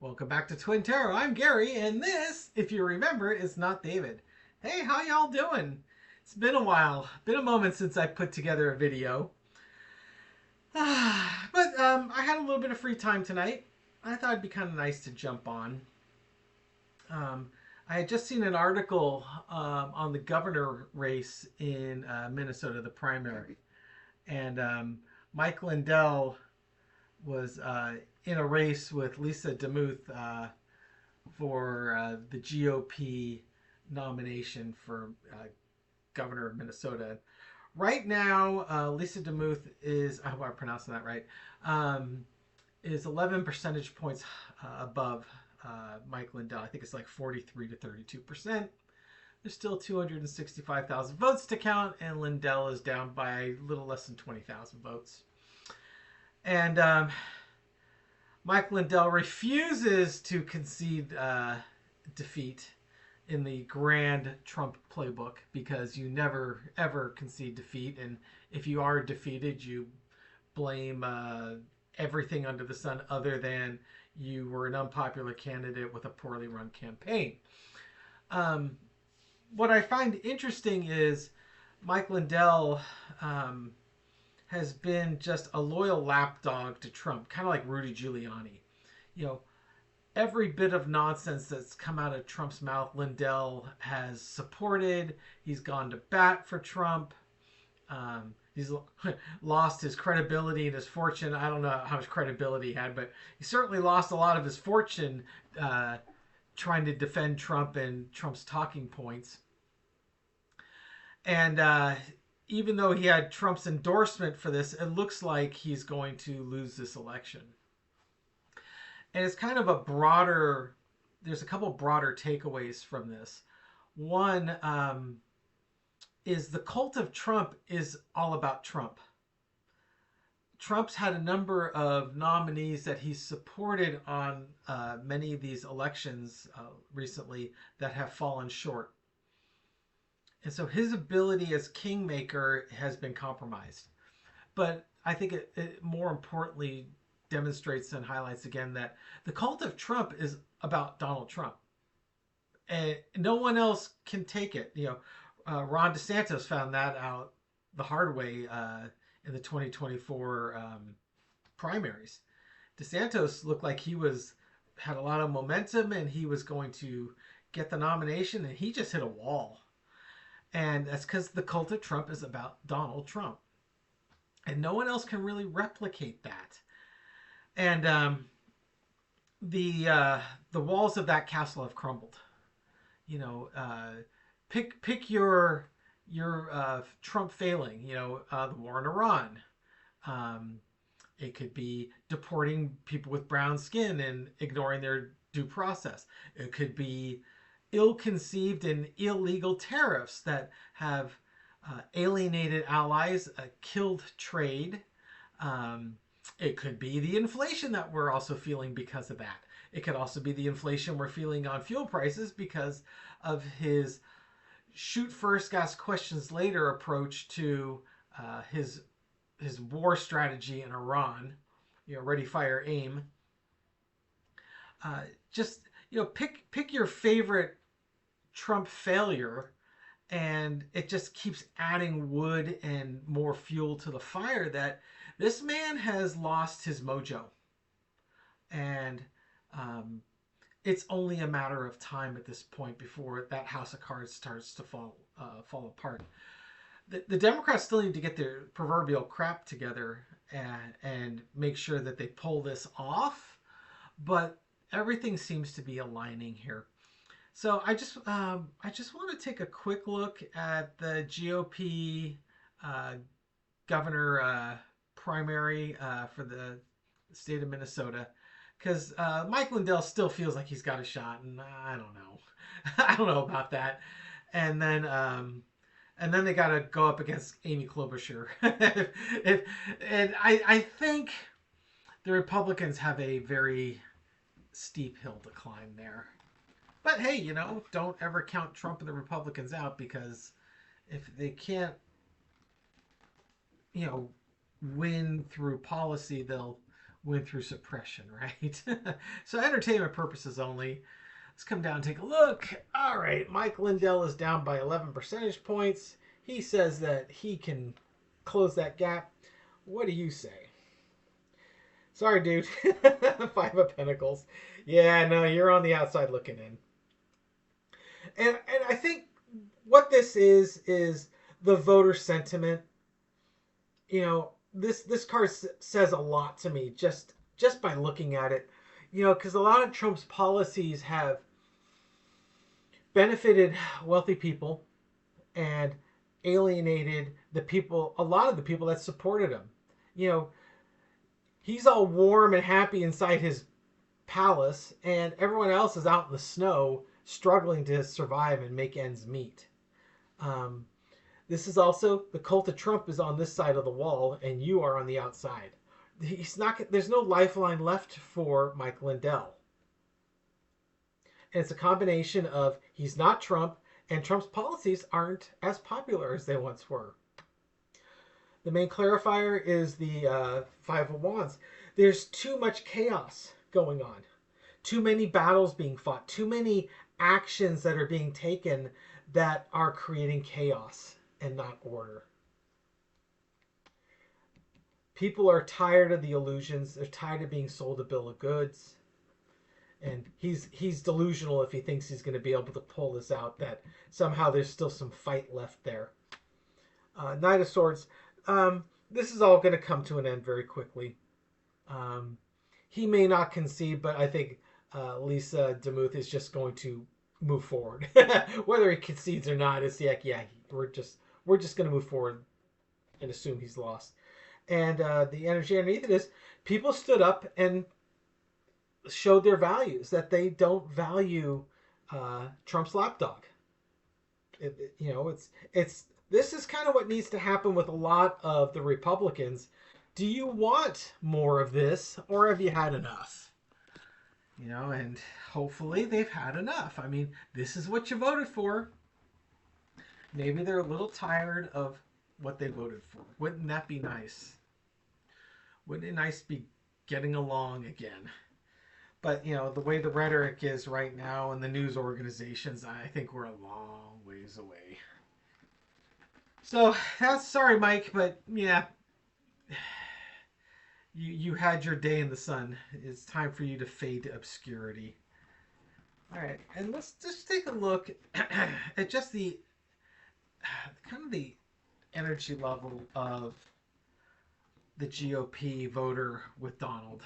Welcome back to Twin Tarot. I'm Gary, and this, if you remember, is not David. Hey, how y'all doing? It's been a while, been a moment since I put together a video. I had a little bit of free time tonight. I thought it'd be kind of nice to jump on. I had just seen an article on the governor race in Minnesota, the primary, and Mike Lindell was in a race with Lisa DeMuth for the GOP nomination for governor of Minnesota. Right now, Lisa DeMuth is, I hope I'm pronouncing that right, is 11 percentage points above Mike Lindell. I think it's like 43 to 32%. There's still 265,000 votes to count, and Lindell is down by a little less than 20,000 votes. And Mike Lindell refuses to concede defeat in the grand Trump playbook because you never, ever concede defeat. And if you are defeated, you blame everything under the sun other than you were an unpopular candidate with a poorly run campaign. What I find interesting is Mike Lindell has been just a loyal lapdog to Trump, kind of like Rudy Giuliani. You know, every bit of nonsense that's come out of Trump's mouth, Lindell has supported. He's gone to bat for Trump. He's lost his credibility and his fortune. I don't know how much credibility he had, but he certainly lost a lot of his fortune trying to defend Trump and Trump's talking points. And even though he had Trump's endorsement for this, it looks like he's going to lose this election. And it's kind of a broader, there's a couple broader takeaways from this. One is the cult of Trump is all about Trump. Trump's had a number of nominees that he's supported on many of these elections recently that have fallen short. And so his ability as kingmaker has been compromised. But I think it more importantly demonstrates and highlights again that the cult of Trump is about Donald Trump. And no one else can take it. You know, Ron DeSantis found that out the hard way in the 2024 primaries. DeSantis looked like he had a lot of momentum and he was going to get the nomination, and he just hit a wall. And that's because the cult of Trump is about Donald Trump. And no one else can really replicate that. And the walls of that castle have crumbled. You know, pick your Trump failing. You know, the war in Iran. It could be deporting people with brown skin and ignoring their due process. It could be ill-conceived and illegal tariffs that have alienated allies, killed trade. It could be the inflation that we're also feeling because of that. It could also be the inflation we're feeling on fuel prices because of his shoot first, ask questions later approach to his war strategy in Iran. You know, ready, fire, aim. Just, you know, pick your favorite Trump failure, and it just keeps adding wood and more fuel to the fire that this man has lost his mojo. And it's only a matter of time at this point before that house of cards starts to fall apart. The Democrats still need to get their proverbial crap together and make sure that they pull this off, but everything seems to be aligning here. So I just want to take a quick look at the GOP governor primary for the state of Minnesota, because Mike Lindell still feels like he's got a shot, and I don't know, I don't know about that. And then they got to go up against Amy Klobuchar, and I think the Republicans have a very steep hill to climb there. But hey, you know, don't ever count Trump and the Republicans out, because if they can't, you know, win through policy, they'll win through suppression, right? So entertainment purposes only. Let's come down and take a look. All right, Mike Lindell is down by 11 percentage points. He says that he can close that gap. What do you say? Sorry, dude. Five of Pentacles. Yeah, no, you're on the outside looking in. And I think what this is the voter sentiment. You know, this card says a lot to me just by looking at it. You know, because a lot of Trump's policies have benefited wealthy people and alienated the people, a lot of the people that supported him. You know, he's all warm and happy inside his palace, and everyone else is out in the snow struggling to survive and make ends meet. This is also the cult of Trump is on this side of the wall, and you are on the outside. He's not. There's no lifeline left for Mike Lindell. And it's a combination of he's not Trump, and Trump's policies aren't as popular as they once were. The main clarifier is the Five of Wands. There's too much chaos going on. Too many battles being fought. Too many actions that are being taken that are creating chaos and not order. People are tired of the illusions. They're tired of being sold a bill of goods. And he's delusional if he thinks he's going to be able to pull this out, that somehow there's still some fight left there. Knight of Swords. This is all going to come to an end very quickly. He may not concede, but I think Lisa DeMuth is just going to move forward. Whether he concedes or not, it's like, yeah, we're just going to move forward and assume he's lost. And the energy underneath it is people stood up and showed their values, that they don't value Trump's lapdog. You know, it's this is kind of what needs to happen with a lot of the Republicans. Do you want more of this, or have you had enough? You know, and hopefully they've had enough. I mean, this is what you voted for. Maybe they're a little tired of what they voted for. Wouldn't that be nice? Wouldn't it nice to be getting along again? But, you know, the way the rhetoric is right now in the news organizations, I think we're a long ways away. So, that's sorry, Mike, but yeah, you had your day in the sun. It's time for you to fade to obscurity. All right, and let's just take a look at just the kind of the energy level of the GOP voter with Donald.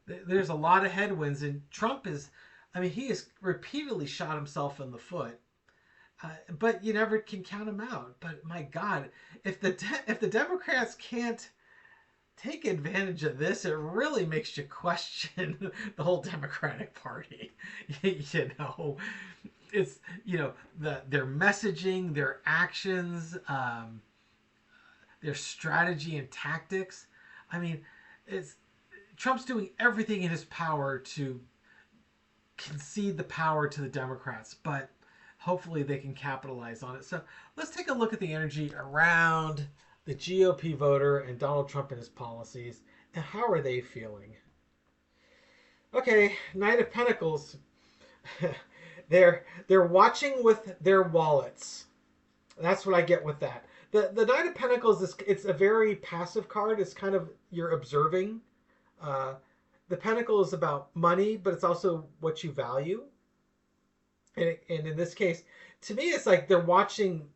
There's a lot of headwinds, and Trump is, I mean, he has repeatedly shot himself in the foot, but you never can count him out. But my God, if the Democrats can't take advantage of this, it really makes you question the whole Democratic Party. You know, it's, you know, their messaging, their actions, their strategy and tactics. I mean, Trump's doing everything in his power to concede the power to the Democrats, but hopefully they can capitalize on it. So let's take a look at the energy around the GOP voter and Donald Trump and his policies, and how are they feeling? Okay, Knight of Pentacles. They're watching with their wallets. That's what I get with that. The Knight of Pentacles it's a very passive card. It's kind of you're observing. The Pentacle is about money, but it's also what you value. And in this case, to me, it's like they're watching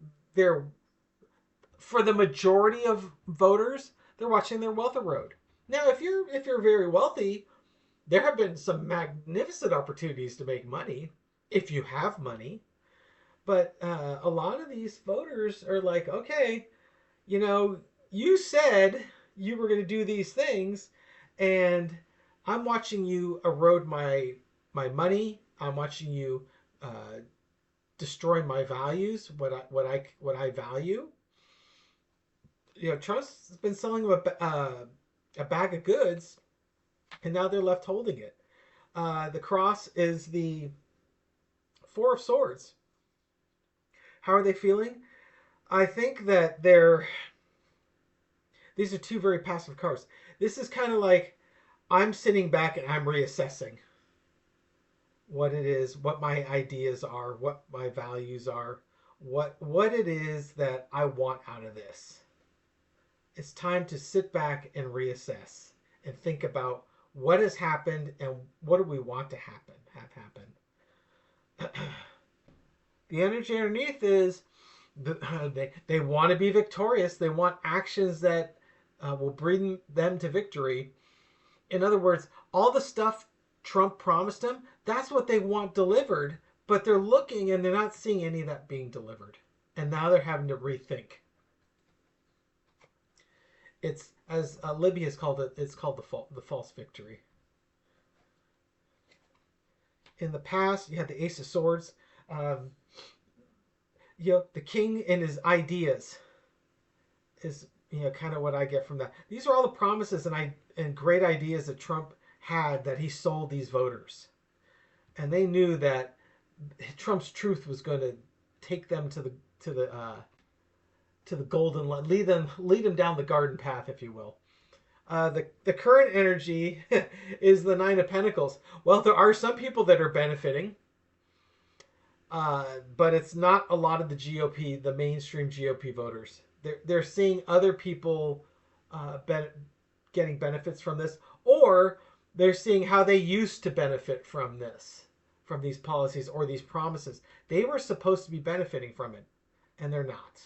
for the majority of voters, they're watching their wealth erode. Now, if you're very wealthy, there have been some magnificent opportunities to make money if you have money. But a lot of these voters are like, okay, you know, you said you were going to do these things, and I'm watching you erode my money. I'm watching you destroy my values, what I value. You know, Trump's been selling them a bag of goods, and now they're left holding it. The cross is the Four of Swords. How are they feeling? I think that these are two very passive cards. This is kind of like, I'm sitting back and I'm reassessing what it is, what my ideas are, what my values are, what it is that I want out of this. It's time to sit back and reassess and think about what has happened and what do we want to have happen. The energy underneath is they want to be victorious. They want actions that will bring them to victory. In other words, all the stuff Trump promised them, that's what they want delivered, but they're looking and they're not seeing any of that being delivered. And now they're having to rethink. It's, as Libby has called it, it's called the false victory. In the past, you had the Ace of Swords. The king and his ideas is kind of what I get from that. These are all the promises and great ideas that Trump had that he sold these voters, and they knew that Trump's truth was going to take them to the golden line, lead them down the garden path, if you will. The current energy is the Nine of Pentacles. Well, there are some people that are benefiting. But it's not a lot of the GOP, the mainstream GOP voters. They're seeing other people getting benefits from this, or they're seeing how they used to benefit from this, from these policies or these promises. They were supposed to be benefiting from it, and they're not.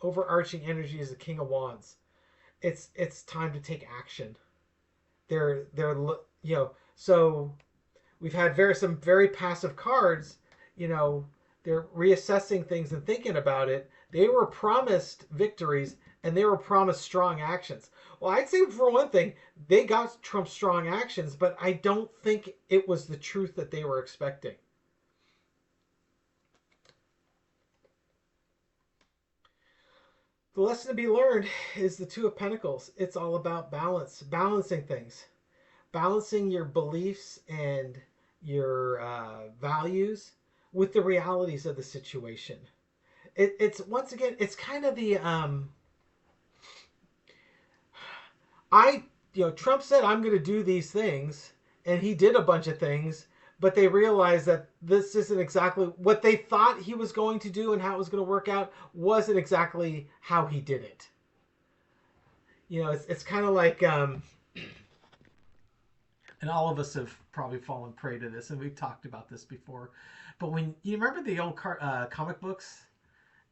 Overarching energy is the King of Wands. It's time to take action. So we've had some very passive cards. They're reassessing things and thinking about it. They were promised victories and they were promised strong actions. Well, I'd say for one thing, they got Trump's strong actions, but I don't think it was the truth that they were expecting. The lesson to be learned is the Two of Pentacles. It's all about balance, balancing things, balancing your beliefs and your values with the realities of the situation. It's once again, it's kind of the Trump said I'm going to do these things, and he did a bunch of things, but they realized that this isn't exactly what they thought he was going to do, and how it was going to work out wasn't exactly how he did it. It's kind of like and all of us have probably fallen prey to this, and we've talked about this before. But when you remember the old comic books,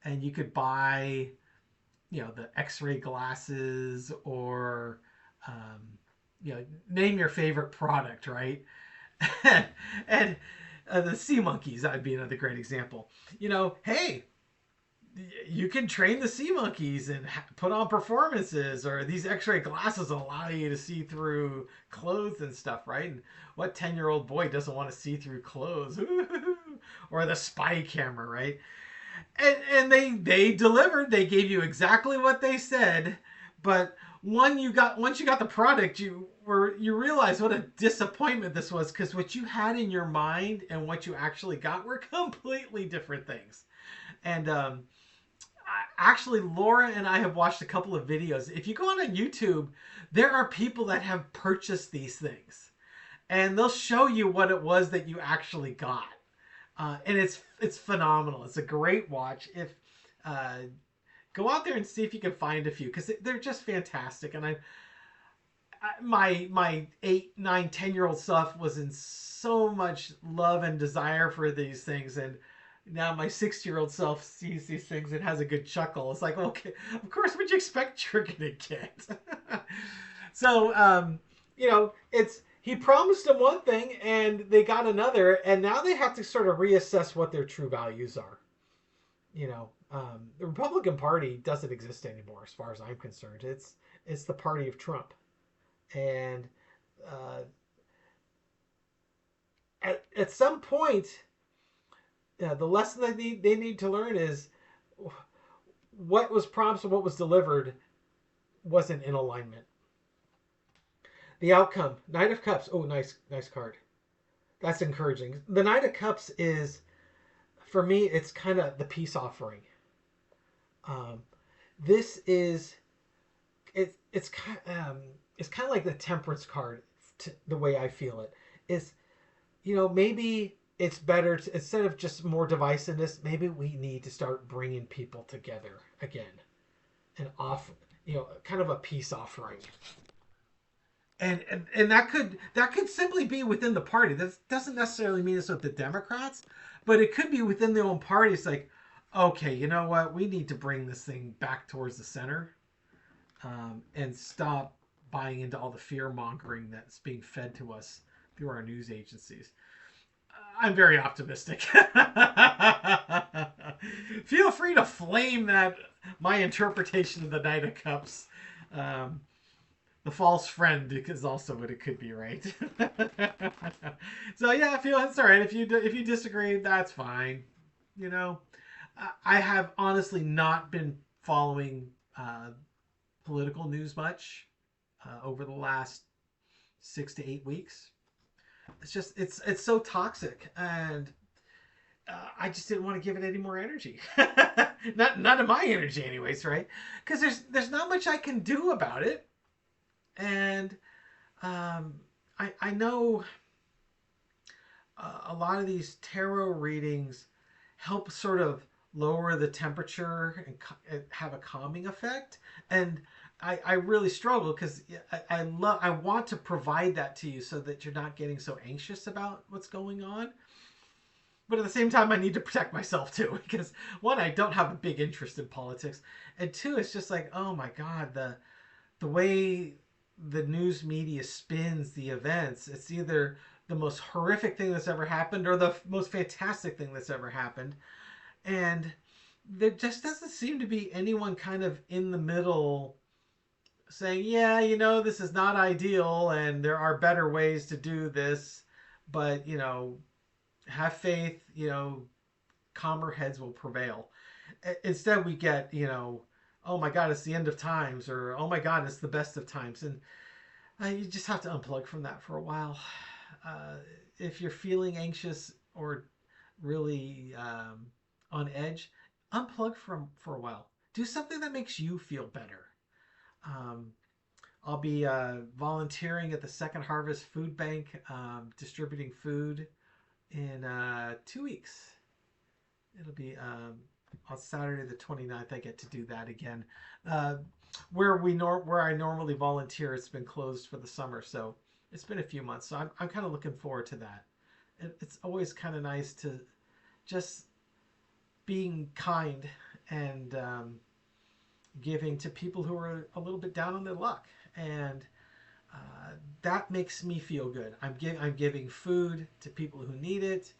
and you could buy, the X-ray glasses, or, name your favorite product, right? and the sea monkeys, that would be another great example. Hey, you can train the sea monkeys and put on performances, or these X-ray glasses allow you to see through clothes and stuff, right? And what 10-year-old boy doesn't want to see through clothes? Or the spy camera, right? And they delivered. They gave you exactly what they said, but once you got the product, you realize what a disappointment this was, because what you had in your mind and what you actually got were completely different things. And actually, Laura and I have watched a couple of videos. If you go on YouTube, there are people that have purchased these things, and they'll show you what it was that you actually got. And it's phenomenal. It's a great watch. If go out there and see if you can find a few, because they're just fantastic. And my 8, 9, 10-year-old self was in so much love and desire for these things, and now my 6-year-old self sees these things and has a good chuckle. It's like, okay, of course, what'd you expect you're gonna get? So he promised them one thing and they got another, and now they have to sort of reassess what their true values are. The Republican Party doesn't exist anymore, as far as I'm concerned. It's the party of Trump, and at some point, the lesson that they need to learn is what was promised and what was delivered wasn't in alignment. The outcome, Knight of Cups. Oh, nice card. That's encouraging. The Knight of Cups is, for me, it's kind of the peace offering. This is, it's kind of, it's kind of like the temperance card, the way I feel it is, maybe it's better to, instead of just more divisiveness, maybe we need to start bringing people together again and off, kind of a peace offering. And that could simply be within the party. That doesn't necessarily mean it's with the Democrats, but it could be within their own party. It's like, okay, you know what? We need to bring this thing back towards the center, and stop buying into all the fear mongering that's being fed to us through our news agencies. I'm very optimistic. Feel free to flame that my interpretation of the Knight of Cups. Um, the false friend is also what it could be, right? So yeah, I feel it's all right. If you disagree, that's fine. You know, I have honestly not been following political news much over the last 6 to 8 weeks. It's so toxic, and I just didn't want to give it any more energy. None of my energy, anyways, right? Because there's not much I can do about it, and I know a lot of these tarot readings help sort of lower the temperature and have a calming effect, and I really struggle because I want to provide that to you so that you're not getting so anxious about what's going on. But at the same time, I need to protect myself too, because one, I don't have a big interest in politics, and two, it's just like, oh my god, the way the news media spins the events, it's either the most horrific thing that's ever happened or the most fantastic thing that's ever happened, and there just doesn't seem to be anyone kind of in the middle saying, yeah, this is not ideal and there are better ways to do this, but, have faith, calmer heads will prevail. Instead, we get, oh my God, it's the end of times, or oh my God, it's the best of times. And you just have to unplug from that for a while. If you're feeling anxious or really on edge, unplug for a while. Do something that makes you feel better. Um, I'll be volunteering at the Second Harvest Food Bank, distributing food in 2 weeks. It'll be on Saturday the 29th. I get to do that again. Where I normally volunteer, it's been closed for the summer, so it's been a few months. So I'm kind of looking forward to that. It's always kind of nice to just being kind and giving to people who are a little bit down on their luck, and that makes me feel good. I'm giving food to people who need it.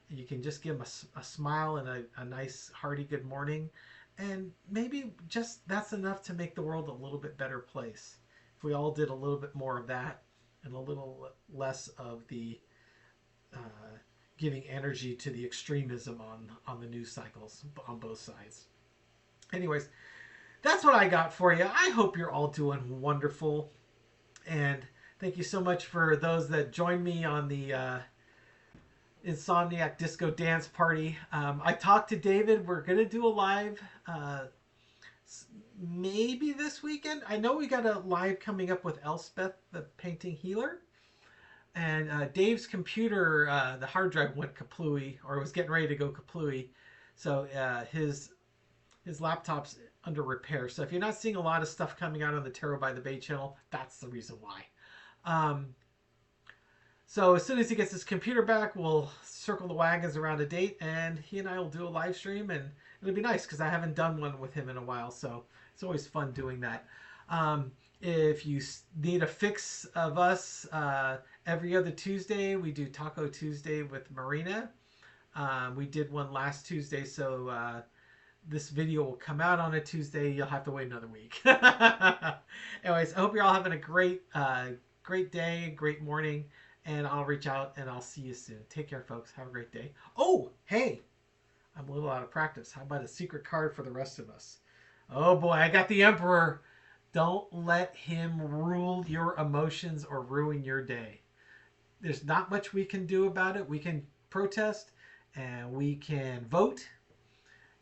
You can just give them a smile and a nice hearty good morning, and maybe just that's enough to make the world a little bit better place. If we all did a little bit more of that and a little less of the uh, giving energy to the extremism on the news cycles on both sides. Anyways, that's what I got for you. I hope you're all doing wonderful. And thank you so much for those that joined me on the Insomniac Disco Dance Party. I talked to David. We're going to do a live maybe this weekend. I know we got a live coming up with Elspeth, the painting healer. And Dave's computer, the hard drive went kaplooey, or was getting ready to go kaplooey. So his laptop's under repair. So if you're not seeing a lot of stuff coming out on the Tarot by the Bay channel, that's the reason why. So as soon as he gets his computer back, we'll circle the wagons around a date, and he and I will do a live stream, and it'll be nice because I haven't done one with him in a while, so it's always fun doing that. If you need a fix of us, every other Tuesday we do Taco Tuesday with Marina. We did one last Tuesday, so this video will come out on a Tuesday. You'll have to wait another week. Anyways, I hope you're all having a great day, great morning, and I'll reach out and I'll see you soon. Take care, folks. Have a great day. Oh, hey, I'm a little out of practice. How about a secret card for the rest of us? Oh boy, I got the Emperor. Don't let him rule your emotions or ruin your day. There's not much we can do about it. We can protest and we can vote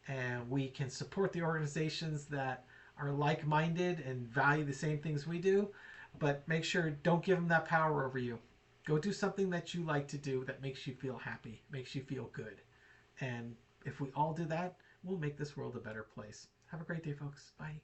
and we can support the organizations that are like-minded and value the same things we do. But make sure, don't give them that power over you. Go do something that you like to do that makes you feel happy, makes you feel good. And if we all do that, we'll make this world a better place. Have a great day, folks. Bye.